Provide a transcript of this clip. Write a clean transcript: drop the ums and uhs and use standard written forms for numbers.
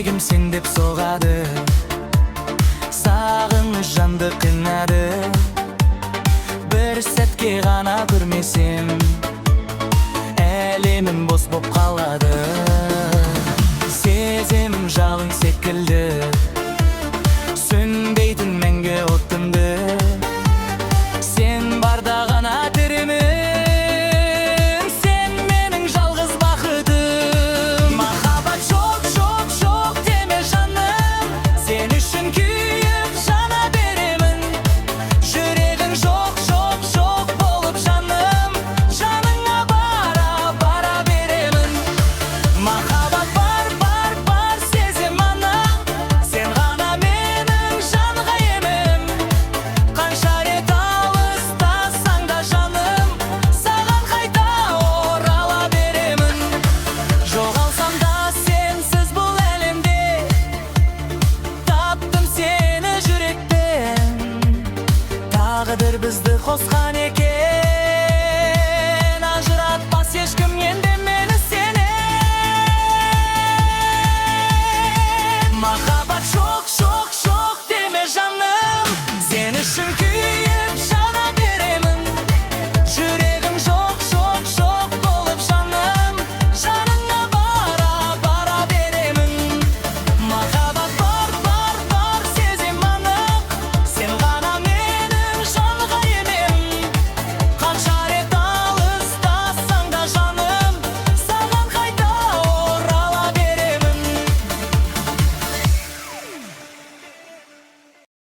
жүрегім сен деп соғады, сағыныш жанды қинады. Бір сәтке ғана көрмесем, әлемім бос боп қалады. Сеземім жалын секілді, сөнбейтін мәңгі отымды. Сен барда ғана тіремін, сен менің жалғыз бақытым. Махаббат жоқ, жоқ, жоқ деме жаным, сен үшін күйіп жана беремін. Жүрегің жоқ, жоқ, жоқ болып жаным, жаныңа бара, бара беремін. Махаббат бар, бар, бар сезем ана, сен ғана менің жанға емім. Қанша рет алыстасаң да жаным, саған қайта орала беремін. Жоғалсам да сенсіз бұл әлемде, таптым сені жүрекпен. Тағдыр бізді қосқан